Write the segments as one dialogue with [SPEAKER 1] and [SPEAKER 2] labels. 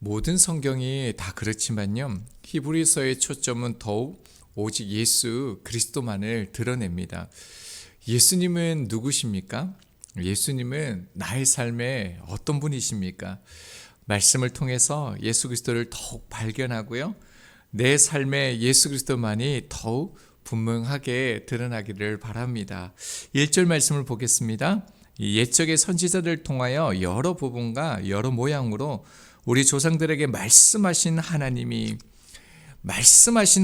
[SPEAKER 1] 모든 성경이 다 그렇지만요. 히브리서의 초점은 더욱 오직 예수 그리스도만을 드러냅니다. 예수님은 누구십니까? 예수님은 나의 삶에 어떤 분이십니까? 말씀을 통해서 예수 그리스도를 더욱 발견하고요. 내 삶에 예수 그리스도만이 더욱 분명하게 드러나기를 바랍니다. 1절 말씀을 보겠습니다. 옛적의 선지자들 통하여 여러 부분과 여러 모양으로 우리 조상들에게 말씀하신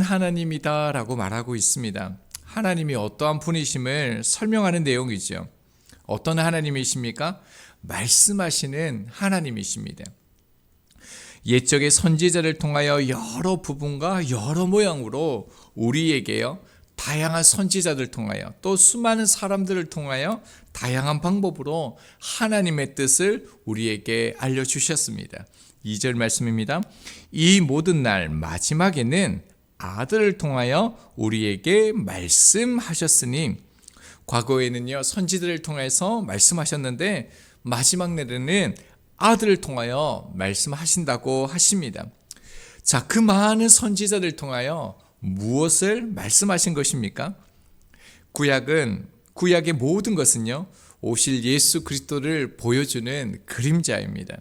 [SPEAKER 1] 하나님이다라고 말하고 있습니다. 하나님이 어떠한 분이심을 설명하는 내용이죠. 어떤 하나님이십니까? 말씀하시는 하나님이십니다. 옛적의 선지자를 통하여 여러 부분과 여러 모양으로 우리에게요, 다양한 선지자들 통하여 또 수많은 사람들을 통하여 다양한 방법으로 하나님의 뜻을 우리에게 알려주셨습니다. 2절 말씀입니다. 이 모든 날 마지막에는 아들을 통하여 우리에게 말씀하셨으니, 과거에는요 선지자를 통해서 말씀하셨는데 마지막 날에는 아들을 통하여 말씀하신다고 하십니다. 자, 그 많은 선지자들 통하여 무엇을 말씀하신 것입니까? 구약의 모든 것은요 오실 예수 그리스도를 보여주는 그림자입니다.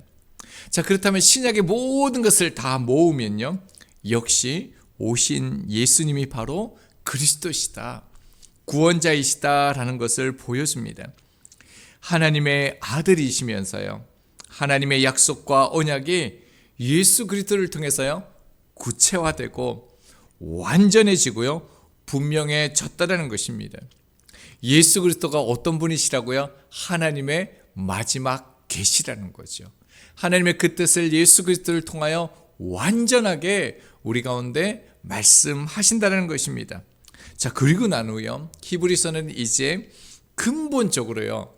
[SPEAKER 1] 자, 그렇다면 신약의 모든 것을 다 모으면요 역시 오신 예수님이 바로 그리스도시다, 구원자이시다라는 것을 보여줍니다. 하나님의 아들이시면서요 하나님의 약속과 언약이 예수 그리스도를 통해서요 구체화되고 완전해지고요 분명해졌다는 것입니다. 예수 그리스도가 어떤 분이시라고요? 하나님의 마지막 계시라는 거죠. 하나님의 그 뜻을 예수 그리스도를 통하여 완전하게 우리 가운데 말씀하신다는 것입니다. 자, 그리고 난 후요 히브리서는 이제 근본적으로요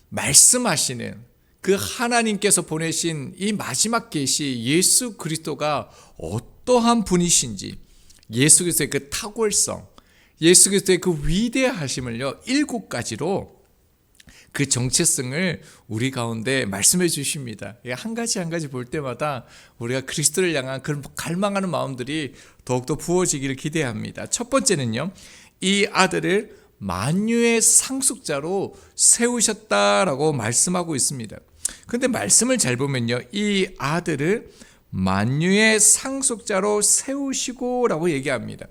[SPEAKER 1] 말씀하시는 그 하나님께서 보내신 이 마지막 계시 예수 그리스도가 어떠한 분이신지, 예수 그리스도의 그 탁월성, 예수 그리스도의 그 위대하심을요 7가지로 그 정체성을 우리 가운데 말씀해 주십니다. 한 가지 한 가지 볼 때마다 우리가 그리스도를 향한 그런 갈망하는 마음들이 더욱더 부어지기를 기대합니다. 첫 번째는요, 이 아들을 만유의 상속자로 세우셨다라고 말씀하고 있습니다. 그런데 말씀을 잘 보면요, 이 아들을 만유의 상속자로 세우시고라고 얘기합니다.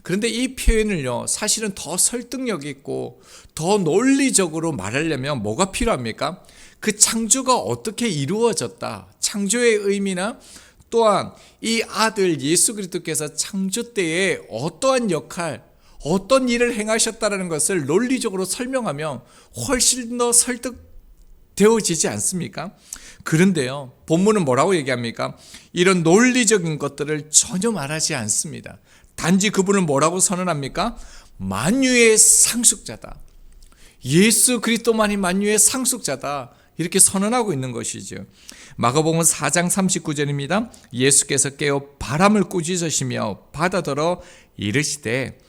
[SPEAKER 1] 그런데 이 표현을요 사실은 더 설득력 있고 더 논리적으로 말하려면 뭐가 필요합니까? 그 창조가 어떻게 이루어졌다, 창조의 의미나 또한 이 아들 예수 그리스도께서 창조 때에 어떠한 역할, 어떤 일을 행하셨다는 것을 논리적으로 설명하면 훨씬 더 설득되어지지 않습니까? 그런데요 본문은 뭐라고 얘기합니까? 이런 논리적인 것들을 전혀 말하지 않습니다. 단지 그분은 뭐라고 선언합니까? 만유의 상속자다, 예수 그리스도만이 만유의 상속자다, 이렇게 선언하고 있는 것이죠. 마가복음 4장 39절입니다. 예수께서 깨어 바람을 꾸짖으시며 바다더러 이르시되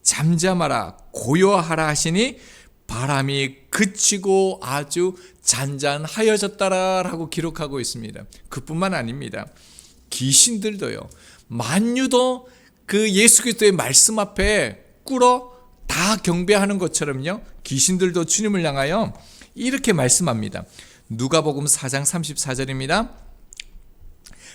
[SPEAKER 1] 잠잠하라 고요하라 하시니 바람이 그치고 아주 잔잔하여졌다라고 기록하고 있습니다. 그뿐만 아닙니다. 귀신들도요, 만유도 그 예수 그리스도의 말씀 앞에 꿇어 다 경배하는 것처럼요, 귀신들도 주님을 향하여 이렇게 말씀합니다. 누가복음 4장 34절입니다.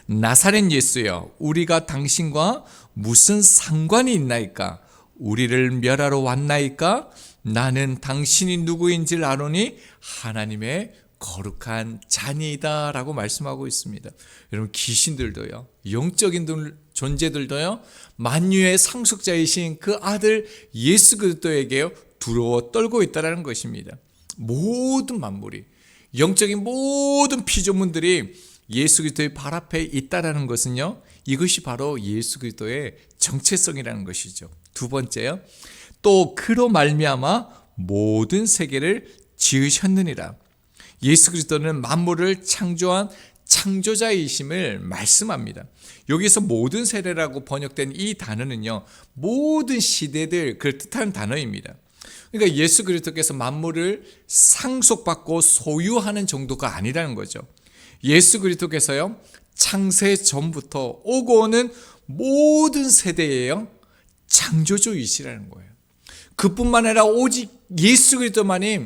[SPEAKER 1] 나사렛 예수여, 우리가 당신과 무슨 상관이 있나이까? 우리를 멸하러 왔나이까? 나는 당신이 누구인지를 아노니 하나님의 거룩한 자니이다 라고 말씀하고 있습니다. 여러분, 귀신들도요, 영적인 존재들도요, 만유의 상속자이신 그 아들 예수 그리스도에게요 두려워 떨고 있다는 것입니다. 모든 만물이, 영적인 모든 피조물들이 예수 그리스도의 발 앞에 있다는 것은요, 이것이 바로 예수 그리스도의 정체성이라는 것이죠. 두 번째요, 또 그로 말미암아 모든 세계를 지으셨느니라. 예수 그리스도는 만물을 창조한 창조자이심을 말씀합니다. 여기서 모든 세대라고 번역된 이 단어는요, 모든 시대들 그를 뜻하는 단어입니다. 그러니까 예수 그리스도께서 만물을 상속받고 소유하는 정도가 아니라는 거죠. 예수 그리스도께서요 창세 전부터 오고 오는 모든 세대예요. 창조주이시라는 거예요. 그뿐만 아니라 오직 예수 그리스도만이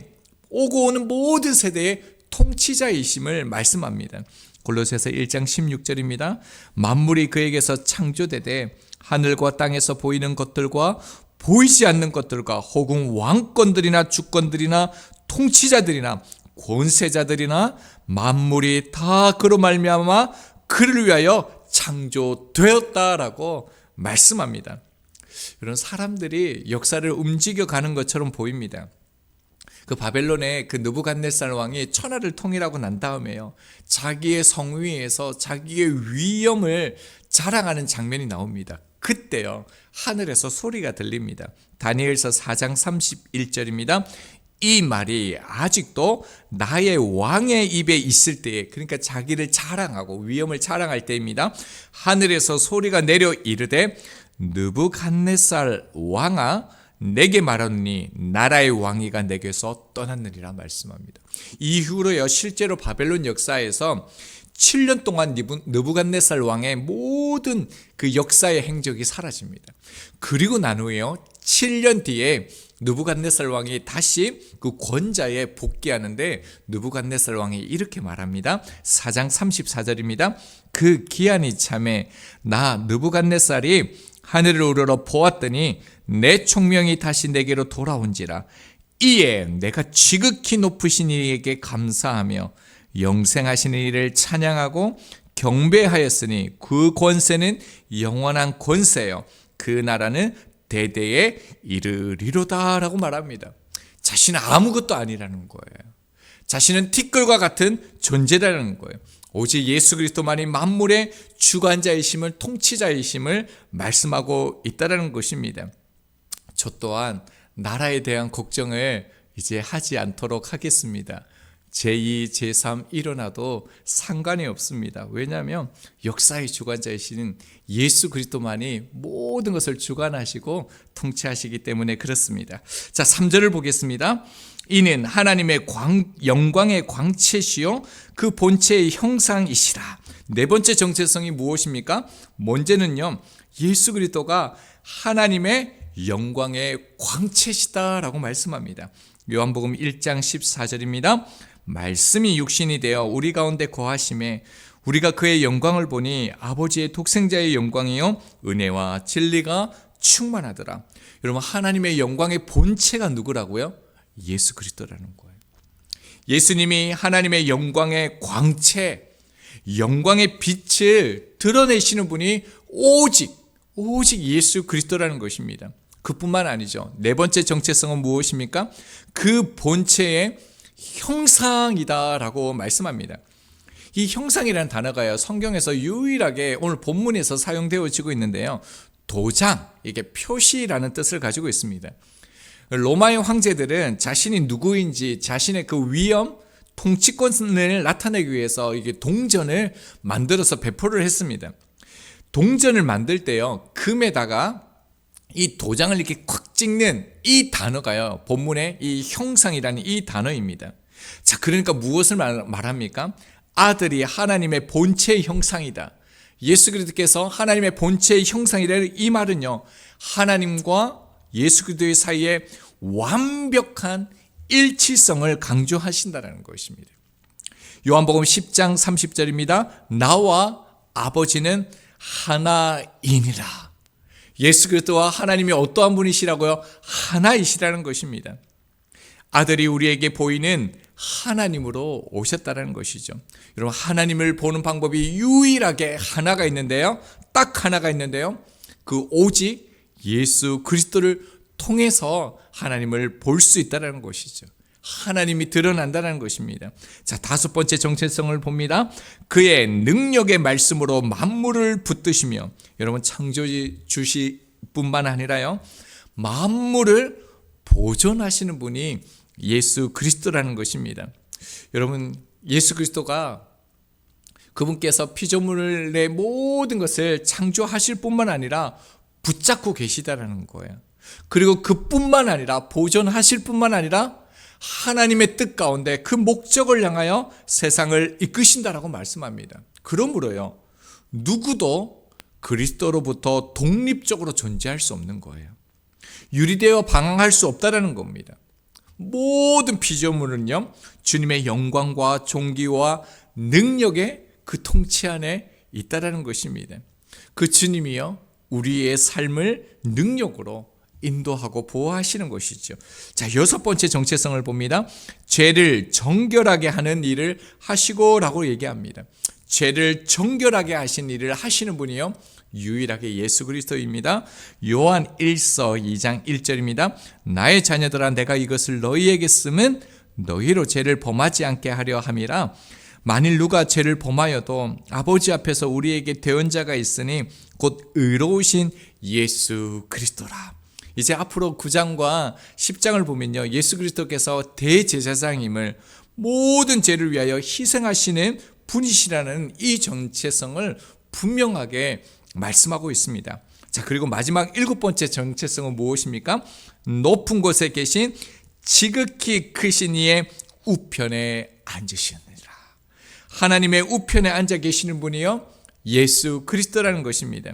[SPEAKER 1] 오고 오는 모든 세대의 통치자이심을 말씀합니다. 골로새서 1장 16절입니다. 만물이 그에게서 창조되되 하늘과 땅에서 보이는 것들과 보이지 않는 것들과 혹은 왕권들이나 주권들이나 통치자들이나 권세자들이나 만물이 다 그로 말미암아 그를 위하여 창조되었다라고 말씀합니다. 이런 사람들이 역사를 움직여가는 것처럼 보입니다. 그 바벨론의 그 느부갓네살 왕이 천하를 통일하고 난 다음에요, 자기의 성위에서 자기의 위엄을 자랑하는 장면이 나옵니다. 그때요, 하늘에서 소리가 들립니다. 다니엘서 4장 31절입니다. 이 말이 아직도 나의 왕의 입에 있을 때에, 그러니까 자기를 자랑하고 위엄을 자랑할 때입니다. 하늘에서 소리가 내려 이르되 느부갓네살 왕아 내게 말하노니 나라의 왕위가 내게서 떠났느니라 말씀합니다. 이후로요, 실제로 바벨론 역사에서 7년 동안 느부갓네살 왕의 모든 그 역사의 행적이 사라집니다. 그리고 난 후에요, 7년 뒤에 느부갓네살 왕이 다시 그 권자에 복귀하는데 느부갓네살 왕이 이렇게 말합니다. 4장 34절입니다. 그 기한이 참에 나 느부갓네살이 하늘을 우러러 보았더니 내 총명이 다시 내게로 돌아온지라. 이에 내가 지극히 높으신 이에게 감사하며 영생하시는 이를 찬양하고 경배하였으니 그 권세는 영원한 권세요 그 나라는 대대에 이르리로다 라고 말합니다. 자신은 아무것도 아니라는 거예요. 자신은 티끌과 같은 존재라는 거예요. 오직 예수 그리스도만이 만물의 주관자이심을, 통치자이심을 말씀하고 있다는 것입니다. 저 또한 나라에 대한 걱정을 이제 하지 않도록 하겠습니다. 제2, 제3 일어나도 상관이 없습니다. 왜냐하면 역사의 주관자이신 예수 그리스도만이 모든 것을 주관하시고 통치하시기 때문에 그렇습니다. 자, 3절을 보겠습니다. 이는 하나님의 영광의 광채시요 그 본체의 형상이시라. 네 번째 정체성이 무엇입니까? 먼저는요, 예수 그리스도가 하나님의 영광의 광채시다라고 말씀합니다. 요한복음 1장 14절입니다. 말씀이 육신이 되어 우리 가운데 거하심에 우리가 그의 영광을 보니 아버지의 독생자의 영광이요 은혜와 진리가 충만하더라. 여러분, 하나님의 영광의 본체가 누구라고요? 예수 그리스도라는 거예요. 예수님이 하나님의 영광의 광채, 영광의 빛을 드러내시는 분이 오직 예수 그리스도라는 것입니다. 그뿐만 아니죠. 네 번째 정체성은 무엇입니까? 그 본체의 형상이다라고 말씀합니다. 이 형상이라는 단어가요, 성경에서 유일하게 오늘 본문에서 사용되어지고 있는데요, 도장, 이게 표시라는 뜻을 가지고 있습니다. 로마의 황제들은 자신이 누구인지, 자신의 그 위엄, 통치권을 나타내기 위해서 이게 동전을 만들어서 배포를 했습니다. 동전을 만들 때요, 금에다가 이 도장을 이렇게 콱 찍는 이 단어가요, 본문의 이 형상이라는 이 단어입니다. 자, 그러니까 무엇을 말합니까? 아들이 하나님의 본체의 형상이다. 예수 그리스도께서 하나님의 본체의 형상이라는 이 말은요, 하나님과 예수 그리스도의 사이에 완벽한 일치성을 강조하신다는 것입니다. 요한복음 10장 30절입니다. 나와 아버지는 하나이니라. 예수 그리스도와 하나님이 어떠한 분이시라고요? 하나이시라는 것입니다. 아들이 우리에게 보이는 하나님으로 오셨다는 것이죠. 여러분, 하나님을 보는 방법이 유일하게 하나가 있는데요, 딱 하나가 있는데요, 그 오직 예수 그리스도를 통해서 하나님을 볼 수 있다는 것이죠. 하나님이 드러난다는 것입니다. 자, 다섯 번째 정체성을 봅니다. 그의 능력의 말씀으로 만물을 붙드시며, 여러분, 창조주시 뿐만 아니라요, 만물을 보존하시는 분이 예수 그리스도라는 것입니다. 여러분, 예수 그리스도가 그분께서 피조물의 모든 것을 창조하실 뿐만 아니라 붙잡고 계시다라는 거예요. 그리고 그뿐만 아니라 보존하실 뿐만 아니라 하나님의 뜻 가운데 그 목적을 향하여 세상을 이끄신다라고 말씀합니다. 그러므로요, 누구도 그리스도로부터 독립적으로 존재할 수 없는 거예요. 유리되어 방황할 수 없다라는 겁니다. 모든 피조물은요, 주님의 영광과 존귀와 능력의 그 통치 안에 있다라는 것입니다. 그 주님이요, 우리의 삶을 능력으로 인도하고 보호하시는 것이죠. 자, 여섯 번째 정체성을 봅니다. 죄를 정결하게 하는 일을 하시고 라고 얘기합니다. 죄를 정결하게 하신 일을 하시는 분이요, 유일하게 예수 그리스도입니다. 요한 1서 2장 1절입니다. 나의 자녀들아, 내가 이것을 너희에게 쓰면 너희로 죄를 범하지 않게 하려 함이라. 만일 누가 죄를 범하여도 아버지 앞에서 우리에게 대언자가 있으니 곧 의로우신 예수 그리스도라. 이제 앞으로 9장과 10장을 보면요, 예수 그리스도께서 대제사장임을, 모든 죄를 위하여 희생하시는 분이시라는 이 정체성을 분명하게 말씀하고 있습니다. 자, 그리고 마지막 7번째 정체성은 무엇입니까? 높은 곳에 계신 지극히 크신 이의 우편에 앉으시느니라. 하나님의 우편에 앉아 계시는 분이요, 예수 그리스도라는 것입니다.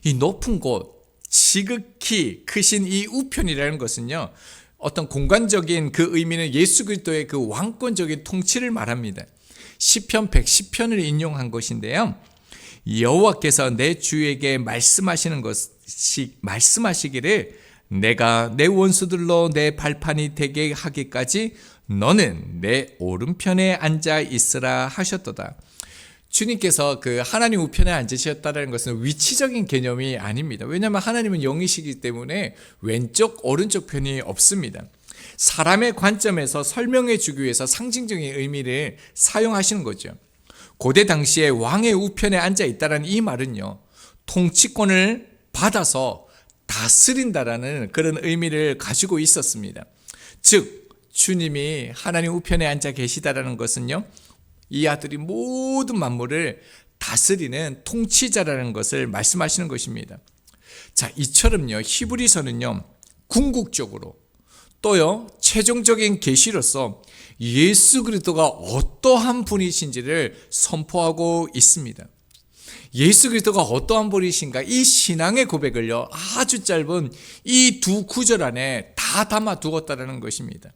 [SPEAKER 1] 이 높은 곳, 지극히 크신 이 우편이라는 것은요, 어떤 공간적인 그 의미는 예수 그리스도의 그 왕권적인 통치를 말합니다. 시편 110편을 인용한 것인데요, 여호와께서 내 주에게 말씀하시기를 내가 내 원수들로 내 발판이 되게 하기까지 너는 내 오른편에 앉아 있으라 하셨도다. 주님께서 그 하나님 우편에 앉으셨다는 것은 위치적인 개념이 아닙니다. 왜냐하면 하나님은 영이시기 때문에 왼쪽 오른쪽 편이 없습니다. 사람의 관점에서 설명해 주기 위해서 상징적인 의미를 사용하시는 거죠. 고대 당시에 왕의 우편에 앉아 있다라는 이 말은요, 통치권을 받아서 다스린다라는 그런 의미를 가지고 있었습니다. 즉, 주님이 하나님 우편에 앉아 계시다라는 것은요, 이 아들이 모든 만물을 다스리는 통치자라는 것을 말씀하시는 것입니다. 자, 이처럼요, 히브리서는요, 궁극적으로 또요, 최종적인 계시로서 예수 그리스도가 어떠한 분이신지를 선포하고 있습니다. 예수 그리스도가 어떠한 분이신가, 이 신앙의 고백을요, 아주 짧은 이 두 구절 안에 다 담아 두었다는 것입니다.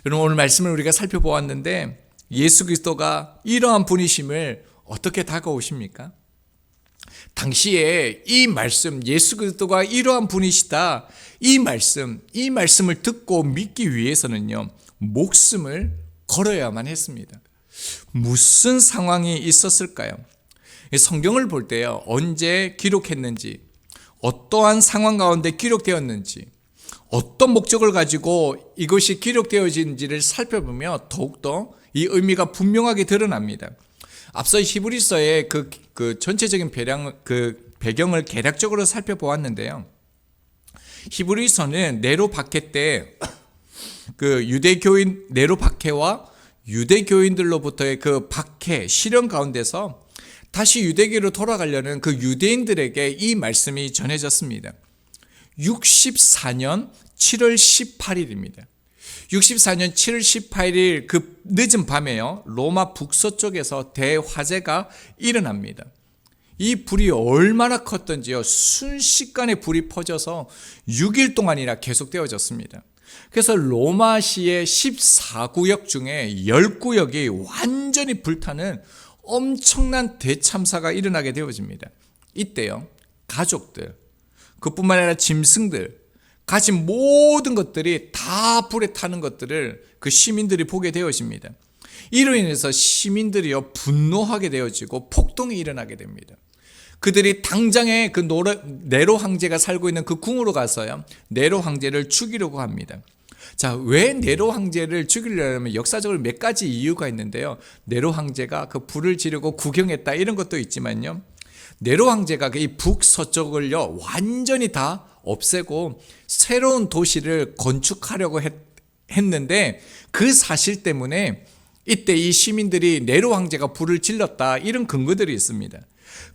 [SPEAKER 1] 여러분, 오늘 말씀을 우리가 살펴보았는데 예수 그리스도가 이러한 분이심을 어떻게 다가오십니까? 당시에 이 말씀, 예수 그리스도가 이러한 분이시다, 이 말씀을 듣고 믿기 위해서는요, 목숨을 걸어야만 했습니다. 무슨 상황이 있었을까요? 성경을 볼 때요, 언제 기록했는지, 어떠한 상황 가운데 기록되었는지, 어떤 목적을 가지고 이것이 기록되어진지를 살펴보면 더욱더 이 의미가 분명하게 드러납니다. 앞서 히브리서의 그 전체적인 배경을 개략적으로 살펴보았는데요, 히브리서는 네로 박해 때 그 유대교인 네로 박해와 유대교인들로부터의 그 박해 시련 가운데서 다시 유대교로 돌아가려는 그 유대인들에게 이 말씀이 전해졌습니다. 64년 7월 18일입니다. 64년 7월 18일 그 늦은 밤에요, 로마 북서쪽에서 대화재가 일어납니다. 이 불이 얼마나 컸던지요, 순식간에 불이 퍼져서 6일 동안이나 계속되어졌습니다. 그래서 로마시의 14구역 중에 10구역이 완전히 불타는 엄청난 대참사가 일어나게 되어집니다. 이때요, 가족들, 그뿐만 아니라 짐승들, 가진 모든 것들이 다 불에 타는 것들을 그 시민들이 보게 되어집니다. 이로 인해서 시민들이요, 분노하게 되어지고 폭동이 일어나게 됩니다. 그들이 당장에 그 네로 황제가 살고 있는 그 궁으로 가서요, 네로 황제를 죽이려고 합니다. 자, 왜 네로 황제를 죽이려면 역사적으로 몇 가지 이유가 있는데요, 네로 황제가 그 불을 지르고 구경했다 이런 것도 있지만요, 네로 황제가 이 북서쪽을요 완전히 다 없애고 새로운 도시를 건축하려고 했는데 그 사실 때문에 이때 이 시민들이 네로 황제가 불을 질렀다 이런 근거들이 있습니다.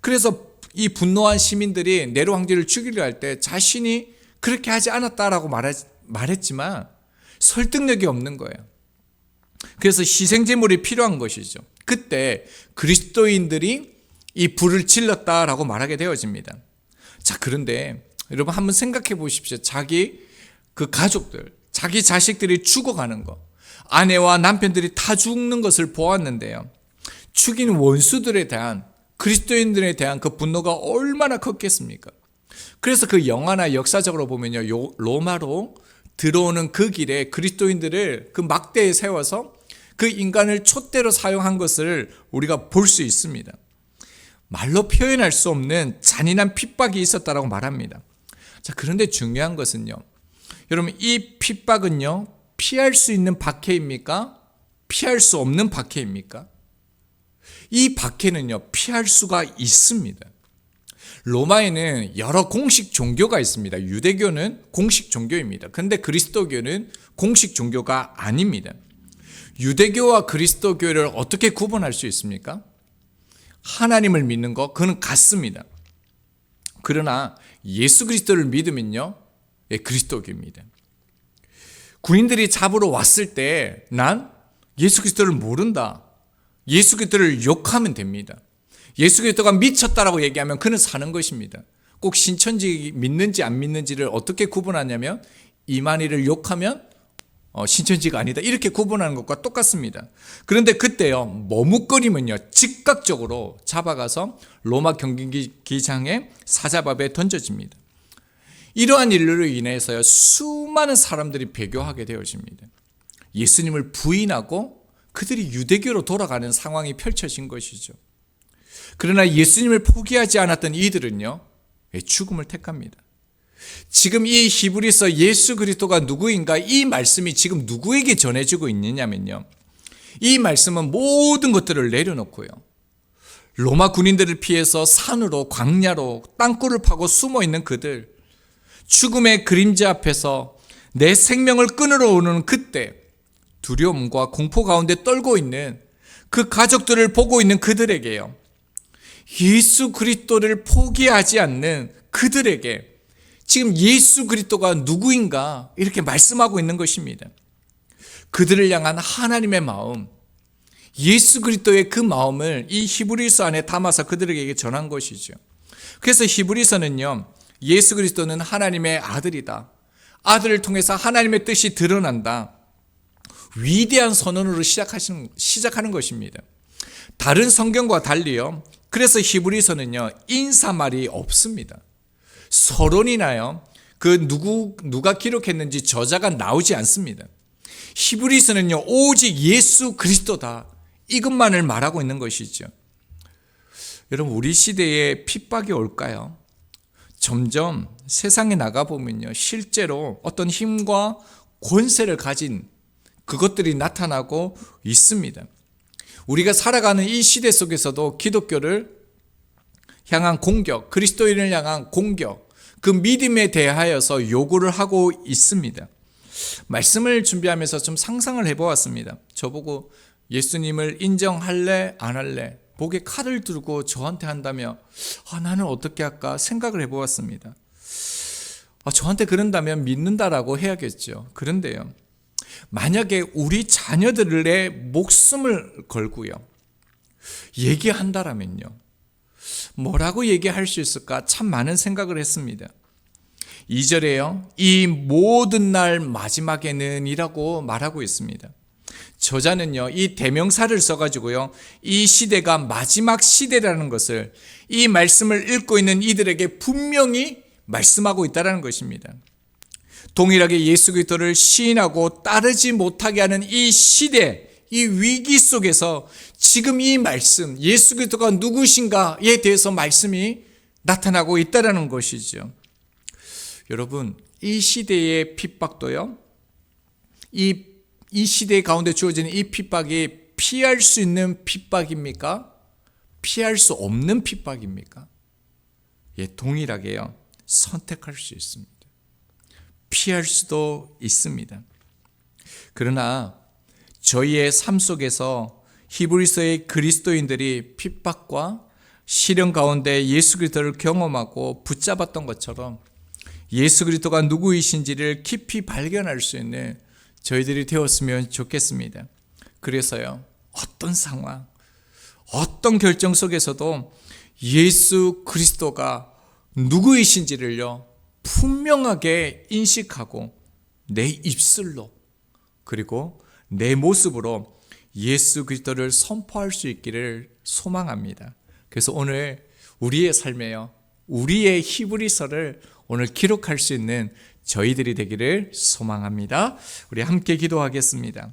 [SPEAKER 1] 그래서 이 분노한 시민들이 네로 황제를 죽이려 할 때 자신이 그렇게 하지 않았다라고 말했지만 설득력이 없는 거예요. 그래서 희생제물이 필요한 것이죠. 그때 그리스도인들이 이 불을 질렀다라고 말하게 되어집니다. 자, 그런데 여러분 한번 생각해 보십시오. 자기 그 가족들, 자기 자식들이 죽어가는 거, 아내와 남편들이 다 죽는 것을 보았는데요. 죽인 원수들에 대한, 그리스도인들에 대한 그 분노가 얼마나 컸겠습니까? 그래서 그 영화나 역사적으로 보면요, 로마로 들어오는 그 길에 그리스도인들을 그 막대에 세워서 그 인간을 촛대로 사용한 것을 우리가 볼 수 있습니다. 말로 표현할 수 없는 잔인한 핍박이 있었다라고 말합니다. 자, 그런데 중요한 것은요, 여러분, 이 핍박은요, 피할 수 있는 박해입니까? 피할 수 없는 박해입니까? 이 박해는요, 피할 수가 있습니다. 로마에는 여러 공식 종교가 있습니다. 유대교는 공식 종교입니다. 그런데 그리스도교는 공식 종교가 아닙니다. 유대교와 그리스도교를 어떻게 구분할 수 있습니까? 하나님을 믿는 거, 그건 같습니다. 그러나 예수 그리스도를 믿으면요, 그리스도교입니다. 군인들이 잡으러 왔을 때 난 예수 그리스도를 모른다, 예수 그리스도를 욕하면 됩니다. 예수 그리스도가 미쳤다라고 얘기하면 그는 사는 것입니다. 꼭 신천지 믿는지 안 믿는지를 어떻게 구분하냐면, 이만희를 욕하면 신천지가 아니다, 이렇게 구분하는 것과 똑같습니다. 그런데 그때요, 머뭇거리면요, 즉각적으로 잡아가서 로마 경기장의 사자밥에 던져집니다. 이러한 일로 인해서요, 수많은 사람들이 배교하게 되어집니다. 예수님을 부인하고 그들이 유대교로 돌아가는 상황이 펼쳐진 것이죠. 그러나 예수님을 포기하지 않았던 이들은요, 죽음을 택합니다. 지금 이 히브리서 예수 그리스도가 누구인가, 이 말씀이 지금 누구에게 전해지고 있느냐면요, 이 말씀은 모든 것들을 내려놓고요, 로마 군인들을 피해서 산으로, 광야로, 땅굴을 파고 숨어있는 그들, 죽음의 그림자 앞에서 내 생명을 끊으러 오는 그때 두려움과 공포 가운데 떨고 있는 그 가족들을 보고 있는 그들에게요, 예수 그리스도를 포기하지 않는 그들에게 지금 예수 그리스도가 누구인가 이렇게 말씀하고 있는 것입니다. 그들을 향한 하나님의 마음, 예수 그리스도의 그 마음을 이 히브리서 안에 담아서 그들에게 전한 것이죠. 그래서 히브리서는요, 예수 그리스도는 하나님의 아들이다, 아들을 통해서 하나님의 뜻이 드러난다, 위대한 선언으로 시작하는 것입니다. 다른 성경과 달리요, 그래서 히브리서는요, 인사말이 없습니다. 서론이나요, 그 누가 기록했는지 저자가 나오지 않습니다. 히브리서는요, 오직 예수 그리스도다, 이것만을 말하고 있는 것이죠. 여러분, 우리 시대에 핍박이 올까요? 점점 세상에 나가보면요, 실제로 어떤 힘과 권세를 가진 그것들이 나타나고 있습니다. 우리가 살아가는 이 시대 속에서도 기독교를 향한 공격, 그리스도인을 향한 공격, 그 믿음에 대하여서 요구를 하고 있습니다. 말씀을 준비하면서 좀 상상을 해보았습니다. 저보고 예수님을 인정할래 안 할래, 목에 칼을 들고 저한테 한다며 나는 어떻게 할까 생각을 해보았습니다. 저한테 그런다면 믿는다라고 해야겠죠. 그런데요, 만약에 우리 자녀들의 목숨을 걸고요 얘기한다라면요, 뭐라고 얘기할 수 있을까 참 많은 생각을 했습니다. 2절에요, 이 모든 날 마지막에는 이라고 말하고 있습니다. 저자는요, 이 대명사를 써가지고요, 이 시대가 마지막 시대라는 것을 이 말씀을 읽고 있는 이들에게 분명히 말씀하고 있다는 것입니다. 동일하게 예수 그리스도를 시인하고 따르지 못하게 하는 이 시대, 이 위기 속에서 지금 이 말씀, 예수 그리스도가 누구신가에 대해서 말씀이 나타나고 있다는 것이죠. 여러분, 이 시대의 핍박도요, 이 시대 가운데 주어지는 이 핍박이 피할 수 있는 핍박입니까? 피할 수 없는 핍박입니까? 동일하게요, 선택할 수 있습니다. 피할 수도 있습니다. 그러나 저희의 삶 속에서 히브리서의 그리스도인들이 핍박과 시련 가운데 예수 그리스도를 경험하고 붙잡았던 것처럼 예수 그리스도가 누구이신지를 깊이 발견할 수 있는 저희들이 되었으면 좋겠습니다. 그래서요, 어떤 상황, 어떤 결정 속에서도 예수 그리스도가 누구이신지를요 분명하게 인식하고 내 입술로 그리고 내 모습으로 예수 그리스도를 선포할 수 있기를 소망합니다. 그래서 오늘 우리의 삶에요, 우리의 히브리서를 오늘 기록할 수 있는 저희들이 되기를 소망합니다. 우리 함께 기도하겠습니다.